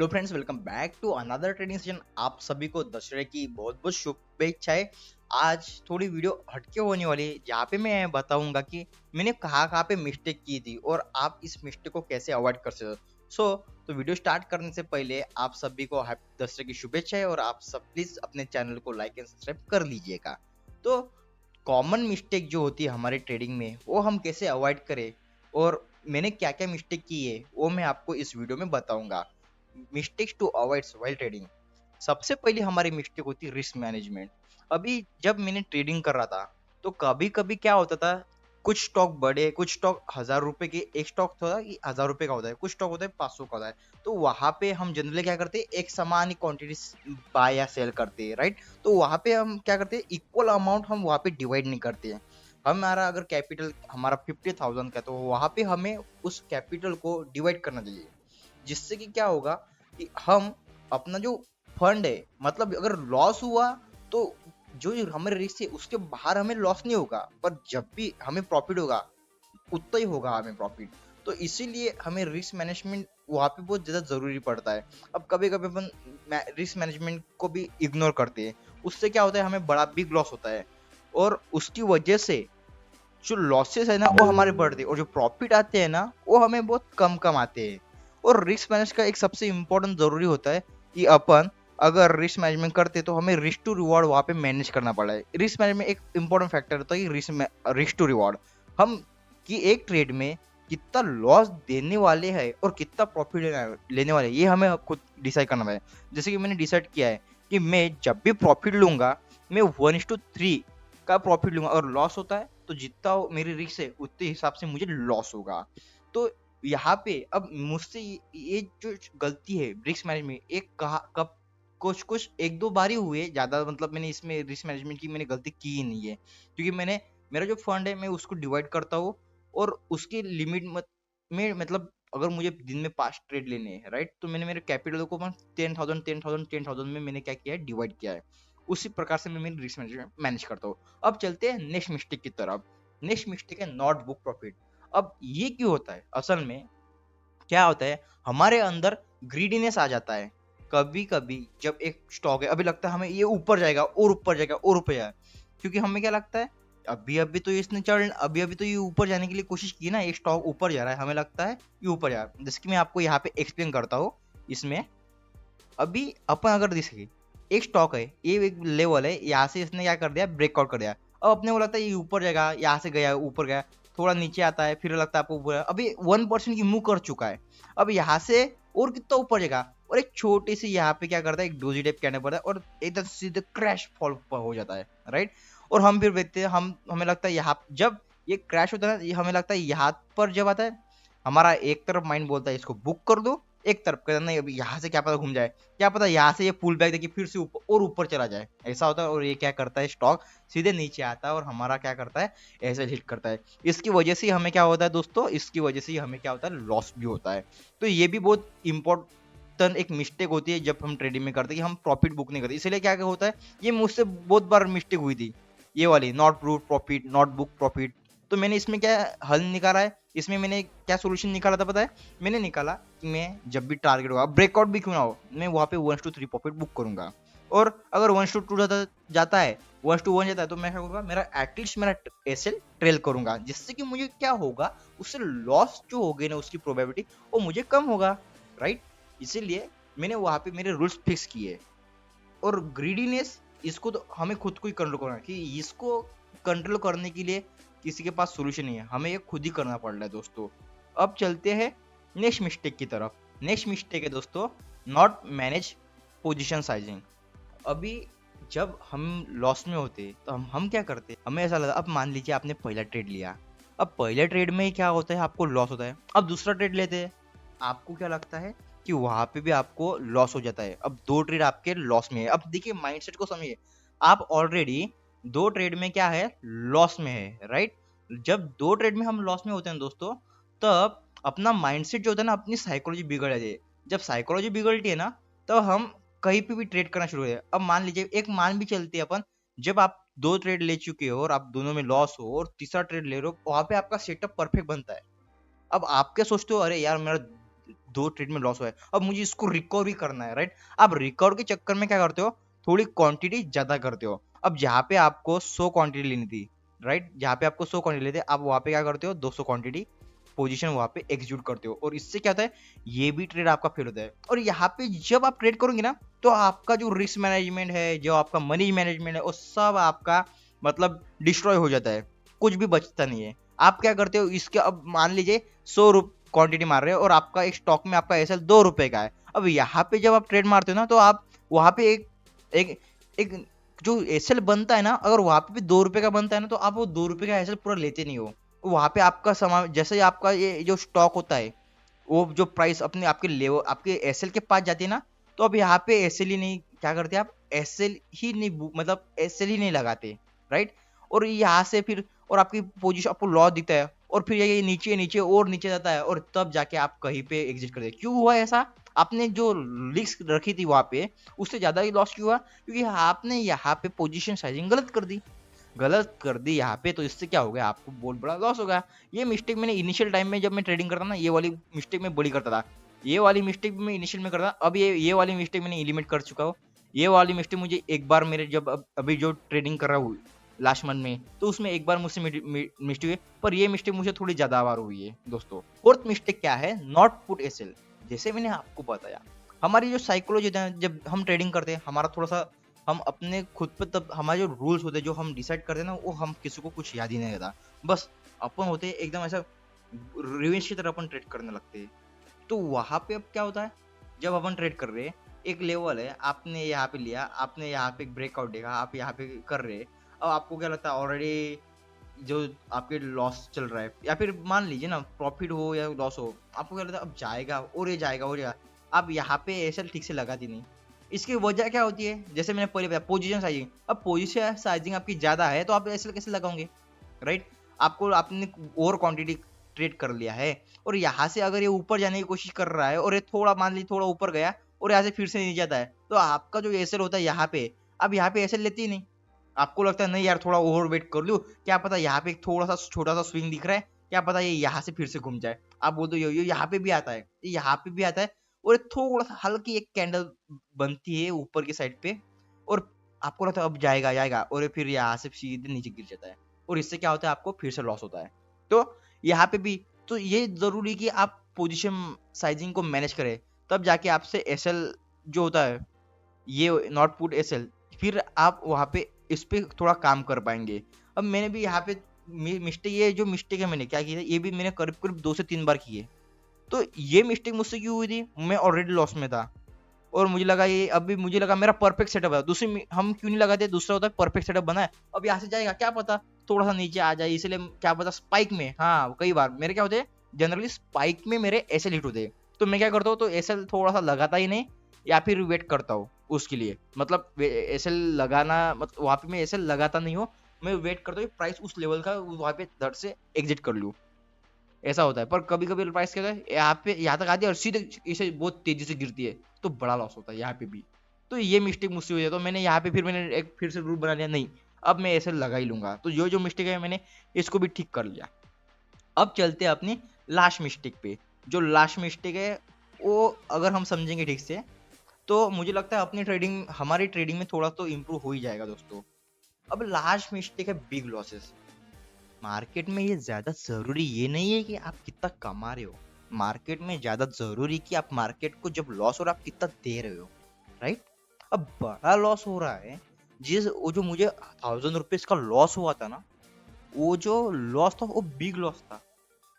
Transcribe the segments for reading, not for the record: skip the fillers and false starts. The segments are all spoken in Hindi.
Hello friends, welcome back to another trading session. आप सभी को दशहरे की बहुत बहुत शुभेच्छाएं। आज थोड़ी वीडियो हटके होने वाली है जहाँ पे मैं बताऊंगा कि मैंने कहाँ पे मिस्टेक की थी और आप इस मिस्टेक को कैसे अवॉइड कर सकते हो। तो वीडियो स्टार्ट करने से पहले आप सभी को हैप्पी दशहरे की शुभेच्छाएं और आप सब प्लीज अपने चैनल को लाइक एंड सब्सक्राइब कर लीजिएगा। तो कॉमन मिस्टेक जो होती है हमारे ट्रेडिंग में वो हम कैसे अवॉइड करें और मैंने क्या क्या मिस्टेक की है वो मैं आपको इस वीडियो में बताऊंगा। Mistakes to avoid while trading. सबसे पहले हमारी मिस्टेक होती है रिस्क मैनेजमेंट। अभी जब मैंने ट्रेडिंग कर रहा था तो कभी कभी क्या होता था, कुछ स्टॉक बड़े, कुछ स्टॉक 1000 रुपए के, एक स्टॉक होता है 1000 रुपए का होता है, कुछ स्टॉक होता है 500 का होता है। तो वहां पे हम जनरली क्या करते हैं, एक समान ही क्वांटिटी बाय या सेल करते हैं, राइट। तो वहां पे हम क्या करते हैं, इक्वल अमाउंट हम वहां पे डिवाइड नहीं करते हैं। हमारा अगर कैपिटल हमारा 50,000 का तो वहां पे हमें उस कैपिटल को डिवाइड करना चाहिए, जिससे कि क्या होगा कि हम अपना जो फंड है, मतलब अगर लॉस हुआ तो जो हमारे रिस्क है उसके बाहर हमें लॉस नहीं होगा, पर जब भी हमें प्रॉफिट होगा उतना ही होगा हमें प्रॉफिट। तो इसीलिए हमें रिस्क मैनेजमेंट वहाँ पे बहुत ज़्यादा ज़रूरी पड़ता है। अब कभी कभी अपन रिस्क मैनेजमेंट को भी इग्नोर करते हैं, उससे क्या होता है, हमें बड़ा बिग लॉस होता है और उसकी वजह से जो लॉसेस है ना वो हमारे बढ़ते हैं और जो प्रॉफिट आते हैं ना वो हमें बहुत कम कम आते हैं। और रिस्क मैनेज का एक सबसे इम्पोर्टेंट जरूरी होता है कि अपन अगर रिस्क मैनेजमेंट करते तो हमें रिस्क टू रिवॉर्ड वहाँ पे मैनेज करना पड़ा है। रिस्क मैनेजमेंट एक इम्पोर्टेंट फैक्टर होता है कि रिस्क टू रिवॉर्ड, हम कि एक ट्रेड में कितना लॉस देने वाले हैं और कितना प्रॉफिट लेने वाले हैं, ये हमें खुद डिसाइड करना है। जैसे कि मैंने डिसाइड किया है कि मैं जब भी प्रॉफिट लूंगा मैं 1:3 का प्रॉफिट लूंगा, और लॉस होता है तो जितना मेरी रिस्क है उतने हिसाब से मुझे लॉस होगा। तो यहाँ पे अब मुझसे ये जो गलती है रिस्क मैनेजमेंट, एक कहा कब कुछ कुछ एक दो बार ही हुए, ज्यादा मतलब मैंने इसमें रिस्क मैनेजमेंट की मैंने गलती की ही नहीं है, क्योंकि मैंने मेरा जो फंड है मैं उसको डिवाइड करता हूँ और उसकी लिमिट में, मतलब अगर मुझे दिन में 5 ट्रेड लेने हैं, राइट, तो मैंने मेरे कैपिटल को 10,000 में मैंने क्या किया है, डिवाइड किया है। उसी प्रकार से मैं मेरी रिस्क मैनेजमेंट मैनेज करता हूँ। अब चलते हैं नेक्स्ट मिस्टेक की तरफ। नेक्स्ट मिस्टेक है नॉट बुक प्रॉफिट। अब ये क्यों होता है, असल में क्या होता है, हमारे अंदर ग्रीडीनेस आ जाता है। कभी कभी जब एक स्टॉक है, अभी लगता है हमें ये ऊपर जाएगा और ऊपर जाएगा और ऊपर जाएगा, क्योंकि हमें क्या लगता है, अभी अभी तो इसने चढ़ अभी अभी तो ये ऊपर जाने के लिए कोशिश की ना, एक स्टॉक ऊपर जा रहा है, हमें लगता है ये ऊपर जा रहा है। जैसे कि मैं आपको यहाँ पे एक्सप्लेन करता हूँ। इसमें अभी अपन अगर देखें, एक स्टॉक है, ये एक लेवल है, यहाँ से इसने क्या कर दिया, ब्रेकआउट कर दिया। अब अपने को लगता है ये ऊपर जाएगा, यहाँ से गया ऊपर गया, थोड़ा नीचे आता है, फिर लगता है आपको ऊपर, अभी 1% की मूव कर चुका है। अब यहाँ से और कितना ऊपर जाएगा, और एक छोटी सी यहाँ पे क्या करता है, एक डोजी टाइप कहने पड़ता है और एकदम सीधे क्रैश फॉल हो जाता है, राइट। और हम फिर देखते हैं, हमें लगता है यहाँ जब ये क्रैश होता है ना, हमें लगता है यहाँ पर जब आता है, हमारा एक तरफ माइंड बोलता है इसको बुक कर दो, एक तरफ कहता नहीं अभी यहाँ से क्या पता घूम जाए, क्या पता यहाँ से ये पुल बैक देखिए फिर से ऊपर और ऊपर चला जाए, ऐसा होता है। और ये क्या करता है, स्टॉक सीधे नीचे आता है और हमारा क्या करता है, ऐसे हिट करता है। इसकी वजह से हमें क्या होता है दोस्तों, इसकी वजह से हमें क्या होता है, लॉस भी होता है। तो ये भी बहुत इंपॉर्टेंट एक मिस्टेक होती है जब हम ट्रेडिंग में करते हैं कि हम प्रॉफिट बुक नहीं करते। इसलिए क्या क्या होता है, ये मुझसे बहुत बार मिस्टेक हुई थी, ये वाली not prove profit, not book profit. तो मैंने इसमें क्या हल निकाला है, इसमें मैंने क्या सोल्यूशन निकाला था पता है, मैंने निकाला कि मैं जब भी टारगेट होगा, ब्रेकआउट भी क्यों ना हो, मैं वहां पे 1:3 प्रॉफिट बुक करूंगा। और अगर 1:2 जाता है, 1:1 जाता है, तो मैं क्या करूंगा, मेरा एटलीस्ट मेरा एसएल ट्रेल करूंगा, जिससे कि मुझे क्या होगा, उससे लॉस जो हो गई ना उसकी प्रोबेबिलिटी वो मुझे कम होगा, राइट। इसीलिए मैंने वहां पे मेरे रूल्स फिक्स किए। और ग्रीडीनेस, इसको तो हमें खुद को ही कंट्रोल करना है, कि इसको कंट्रोल करने के लिए किसी के पास सोल्यूशन नहीं है, हमें ये खुद ही करना पड़ रहा है दोस्तों। अब चलते हैं नेक्स्ट मिस्टेक की तरफ। नेक्स्ट मिस्टेक है दोस्तों, नॉट मैनेज पोजीशन साइजिंग। अभी जब हम लॉस में होते तो हम क्या करते, हमें ऐसा लगा, अब मान लीजिए आपने पहला ट्रेड लिया, अब पहले ट्रेड में क्या होता है, आपको लॉस होता है। अब दूसरा ट्रेड लेते हैं, आपको क्या लगता है कि वहां पे भी आपको लॉस हो जाता है। अब 2 ट्रेड आपके लॉस में है। अब देखिए माइंडसेट को समझिए, आप ऑलरेडी 2 ट्रेड में क्या है, लॉस में है, राइट। जब 2 ट्रेड में हम लॉस में होते हैं दोस्तों, तब अपना माइंडसेट जो होता है ना, अपनी साइकोलॉजी बिगड़ जाती है। जब साइकोलॉजी बिगड़ती है ना, तब हम कहीं पे भी ट्रेड करना शुरू है। अब मान लीजिए, एक मान भी चलते हैं अपन, जब आप 2 ट्रेड ले चुके हो और आप दोनों में लॉस हो और तीसरा ट्रेड ले रहे हो, वहां पे आपका सेटअप परफेक्ट बनता है। अब आप क्या सोचते हो, अरे यार मेरा दो ट्रेड में लॉस हुआ है, अब मुझे इसको रिकवर भी करना है, राइट। आप रिकवर के चक्कर में क्या करते हो, थोड़ी क्वांटिटी ज्यादा करते हो। अब जहाँ पे आपको 100 क्वांटिटी लेनी थी, राइट, जहाँ पे आपको 100 क्वांटिटी लेते हैं, आप वहाँ पे क्या करते हो, 200 क्वांटिटी पोजीशन वहाँ पे एग्जीक्यूट करते हो, और इससे क्या होता है, ये भी ट्रेड आपका फेल होता है। और यहाँ पे जब आप ट्रेड करोगे ना, तो आपका जो रिस्क मैनेजमेंट है, जो आपका मनी मैनेजमेंट है, वो सब आपका मतलब डिस्ट्रॉय हो जाता है, कुछ भी बचता नहीं है। आप क्या करते हो, इसके अब मान लीजिए 100 क्वांटिटी मार रहे हो और आपका एक स्टॉक में आपका एसएल 2 रुपए का है। अब यहाँ पे जब आप ट्रेड मारते हो ना, तो आप वहाँ पे एक एक जो एसएल बनता है ना, अगर वहाँ पे भी 2 रुपए का बनता है ना, तो आप वो 2 रुपए का एसएल पूरा लेते नहीं हो। वहाँ पे आपका सामान, जैसे ही आपका ये जो स्टॉक होता है, वो जो प्राइस अपने आपके लेवल आपके एसएल के पास जाती है ना, तो अब यहाँ पे एसएल ही नहीं, क्या करते आप एसएल ही नहीं मतलब एसएल ही नहीं लगाते, राइट। और यहाँ से फिर और आपकी पोजीशन आपको लॉस दिखता है, और फिर ये नीचे नीचे और नीचे जाता है, और तब जाके आप कहीं पे एग्जिट करते हैं। क्यों हुआ ऐसा, आपने जो रिस्क रखी थी वहां पे, उससे ज्यादा ही लॉस क्यों हुआ, क्योंकि आपने यहाँ पे पोजीशन साइजिंग गलत कर दी यहाँ पे, तो इससे क्या हो गया, आपको बहुत बड़ा लॉस हो गया। ये मिस्टेक मैंने इनिशियल टाइम में जब मैं ट्रेडिंग करता ना, ये वाली मिस्टेक मैं बड़ी करता था, ये वाली मिस्टेक मैं इनिशियल में करता। अब ये वाली मिस्टेक मैंने एलिमिनेट कर चुका हूँ। ये वाली मिस्टेक मुझे एक बार मेरे जब अभी जो ट्रेडिंग कर रहा हूँ लास्ट मंथ में, तो उसमें एक बार मुझसे मिस्टेक हुई, पर ये मिस्टेक मुझे थोड़ी ज्यादा बार हुई है दोस्तों। फोर्थ मिस्टेक क्या है, नॉट पुट एसएल। जैसे मैंने आपको बताया, हमारी जो साइकोलॉजी है, जब हम ट्रेडिंग करते हैं, हमारा थोड़ा सा हम अपने खुद पे, तब हमारे जो रूल्स होते हैं जो हम डिसाइड करते हैं ना, वो हम किसी को कुछ याद ही नहीं रहता। बस अपन होते हैं एकदम ऐसा रिवेंज की तरह अपन ट्रेड करने लगते हैं। तो वहां पे अब क्या होता है, जब अपन ट्रेड कर रहे हैं, एक लेवल है, आपने यहाँ पे लिया, आपने यहाँ पे ब्रेकआउट देखा, आप यहाँ पे कर रहे हैं। अब आपको क्या लगता है, ऑलरेडी जो आपके लॉस चल रहा है, या फिर मान लीजिए ना प्रॉफिट हो या लॉस हो, आपको क्या लगता है अब जाएगा और ये जाएगा और जाएगा। आप यहाँ पे एसएल ठीक से लगाती नहीं। इसकी वजह क्या होती है, जैसे मैंने पहले बताया, पोजीशन साइजिंग। अब पोजीशन साइजिंग आपकी ज्यादा है, तो आप एसएल कैसे लगाओगे, राइट। आपको आपने ओवर क्वांटिटी ट्रेड कर लिया है, और यहाँ से अगर ये ऊपर जाने की कोशिश कर रहा है, और ये थोड़ा मान लीजिए थोड़ा ऊपर गया, और यहाँ से फिर से नीचे जाता है, तो आपका जो एसएल होता है यहाँ पे, अब यहाँ पे एसएल लेती ही नहीं। आपको लगता है नहीं यार, थोड़ा ओवर वेट कर लूं, क्या पता यहाँ पे थोड़ा सा छोटा सा स्विंग दिख रहा है, क्या पता ये यहाँ से फिर से घूम जाए। आप बोल दो ये यहाँ पे भी आता है, ये यहाँ पे भी आता है, और थोड़ा सा हल्की एक कैंडल बनती है ऊपर की साइड पे, और आपको लगता है अब जाएगा जाएगा, और ये फिर यहाँ से सीधे नीचे गिर जाता है, और इससे क्या होता है, आपको फिर से लॉस होता है। तो यहाँ पे भी तो ये जरूरी कि आप पोजीशन साइजिंग को मैनेज करें, तब जाके आपसे एसएल जो होता है, ये नॉट पुट एसएल, फिर आप वहाँ पे इस पे थोड़ा काम कर पाएंगे। अब मैंने भी यहाँ पे मिस्टेक, ये जो मिस्टेक है मैंने क्या की है, ये भी मैंने करीब करीब 2 से 3 बार की है। तो ये मिस्टेक मुझसे क्यों हुई थी, मैं ऑलरेडी लॉस में था, और मुझे लगा ये, अभी मुझे लगा मेरा परफेक्ट सेटअप है, दूसरी हम क्यों नहीं लगाते, दूसरा होता है परफेक्ट सेटअप बना है, अब यहाँ से जाएगा क्या पता, थोड़ा सा नीचे आ जाए, इसलिए क्या पता स्पाइक में, हाँ कई बार मेरे क्या होते हैं, जनरली स्पाइक में मेरे एसएल हिट होते हैं, तो मैं क्या करता हूँ, तो एसएल थोड़ा सा लगाता ही नहीं, या फिर वेट करता हूँ उसके लिए, मतलब एसएल लगाना, मतलब वहाँ पे मैं एसएल लगाता नहीं हूँ, मैं वेट करता हूँ प्राइस उस लेवल का वहाँ पे धड़ से एग्जिट कर लूँ, ऐसा होता है। पर कभी कभी प्राइस क्या होता है, यहाँ पे यहाँ तक आती है और सीधे इसे बहुत तेजी से गिरती है, तो बड़ा लॉस होता है यहाँ पे भी। तो ये मिस्टेक मुझसे हुई है, तो मैंने यहाँ पे फिर मैंने एक फिर से रूल बना लिया, नहीं अब मैं ऐसे लगा ही लूंगा। तो जो जो मिस्टेक है मैंने इसको भी ठीक कर लिया। अब चलते हैं अपनी लास्ट मिस्टेक पे। जो लास्ट मिस्टेक है वो अगर हम समझेंगे ठीक से, तो मुझे लगता है अपनी ट्रेडिंग, हमारी ट्रेडिंग में थोड़ा तो इम्प्रूव हो ही जाएगा दोस्तों। अब लास्ट मिस्टेक है बिग लॉसेस। मार्केट में ये ज्यादा जरूरी ये नहीं है कि आप कितना कमा रहे हो, मार्केट में ज्यादा जरूरी कि आप मार्केट को जब लॉस हो रहा है आप कितना दे रहे हो, राइट। अब बड़ा लॉस हो रहा है, जिस वो जो मुझे 1000 रुपीज का लॉस हुआ था ना, वो जो लॉस था वो बिग लॉस था।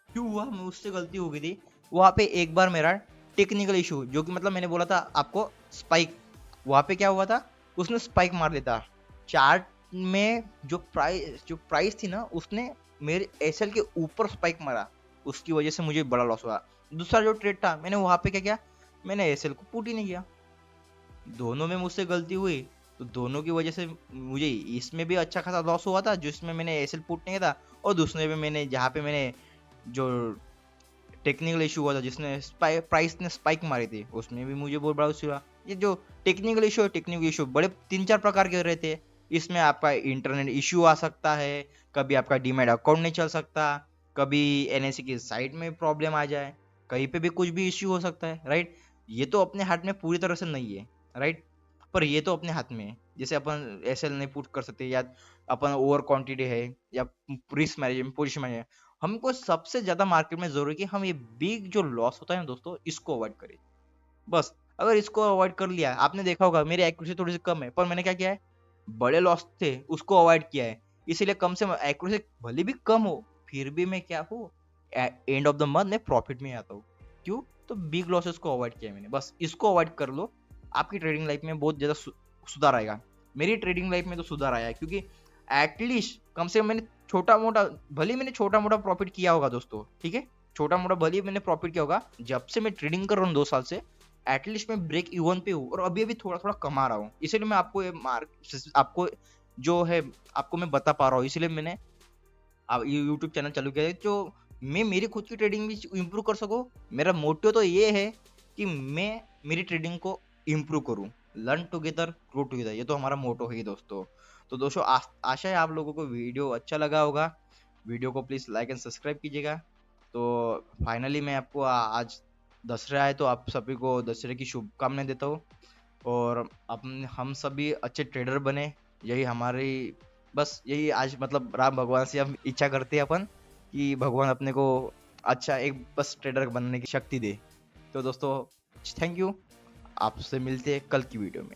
क्यों हुआ, मैं उससे गलती हो गई थी। वहां पे एक बार मेरा टेक्निकल इशू, जो कि मतलब मैंने बोला था आपको स्पाइक, वहां पे क्या हुआ था, उसने स्पाइक मार देता चार्ट में, जो प्राइस थी ना, उसने मेरे एसएल के ऊपर स्पाइक मारा, उसकी वजह से मुझे बड़ा लॉस हुआ। दूसरा जो ट्रेड था, मैंने वहां पे क्या किया, मैंने एसएल को पुट ही नहीं किया। दोनों में मुझसे गलती हुई, तो दोनों की वजह से मुझे इसमें भी अच्छा खासा लॉस हुआ था जिसमें मैंने एसएल पुट नहीं किया था, और दूसरे में मैंने जहाँ पे मैंने जो टेक्निकल इशू हुआ था, जिसने प्राइस ने स्पाइक मारी थी, उसमें भी मुझे बहुत बड़ा इशू हुआ। ये जो टेक्निकल इशू है, टेक्निकल इशू बड़े 3-4 प्रकार के रहते हैं। इसमें आपका इंटरनेट इशू आ सकता है, कभी आपका डीमैट अकाउंट नहीं चल सकता, कभी एनएससी की साइट में प्रॉब्लम आ जाए, कहीं पे भी कुछ भी इश्यू हो सकता है, राइट? ये तो अपने हाथ में पूरी तरह से नहीं है, राइट? पर ये तो अपने हाथ में है। जैसे अपन एसएल नहीं पुट कर सकते, या अपन ओवर क्वांटिटी है, या रिस्क मैनेजमेंट, पोजीशन मैनेजमेंट, हमको सबसे ज्यादा मार्केट में जरूरी है कि हम ये बिग जो लॉस होता है ना दोस्तों, इसको अवॉइड करें। बस अगर इसको अवॉइड कर लिया, आपने देखा होगा मेरी एक्यूरेसी थोड़ी सी कम है, पर मैंने क्या किया है, बड़े लॉस थे उसको अवॉइड किया है। इसीलिए कम से एक्यूरेसी भले भी कम हो, फिर भी मैं क्या हूँ, एंड ऑफ द मंथ मैं प्रॉफिट में आता हूँ। क्यों? तो बिग लॉसेस को अवॉइड किया है मैंने। बस इसको अवॉइड कर लो, आपकी ट्रेडिंग लाइफ में बहुत ज्यादा सुधार आएगा। मेरी ट्रेडिंग लाइफ में तो सुधार आया है, क्योंकि एटलीस्ट कम से कम मैंने छोटा मोटा, भले मैंने छोटा मोटा प्रॉफिट किया होगा दोस्तों, ठीक है, छोटा मोटा भले ही मैंने प्रॉफिट किया होगा, जब से मैं ट्रेडिंग कर रहा हूँ 2 साल से, एटलीस्ट मैं ब्रेक इवन पे हूँ, और अभी अभी थोड़ा थोड़ा कमा रहा हूँ। इसीलिए मैं आपको ये आपको जो है, आपको मैं बता पा रहा हूँ। इसलिए मैंने यूट्यूब चैनल चालू किया है, जो मैं मेरी खुद की ट्रेडिंग भी इम्प्रूव कर सकूँ। मेरा मोटिव तो ये है कि मैं मेरी ट्रेडिंग को इम्प्रूव करूँ। लर्न टुगेदर, ग्रो टुगेदर, ये तो हमारा मोटो है ही दोस्तों। तो दोस्तों आशा है आप लोगों को वीडियो अच्छा लगा होगा। वीडियो को प्लीज़ लाइक एंड सब्सक्राइब कीजिएगा। तो फाइनली मैं आपको आज दशहरा है, तो आप सभी को दशहरे की शुभकामनाएं देता हूँ। और हम सभी अच्छे ट्रेडर बने, यही हमारी, बस यही आज मतलब राम भगवान से हम इच्छा करते हैं अपन, कि भगवान अपने को अच्छा एक बस ट्रेडर बनने की शक्ति दे। तो दोस्तों, थैंक यू। आपसे मिलते हैं कल की वीडियो में।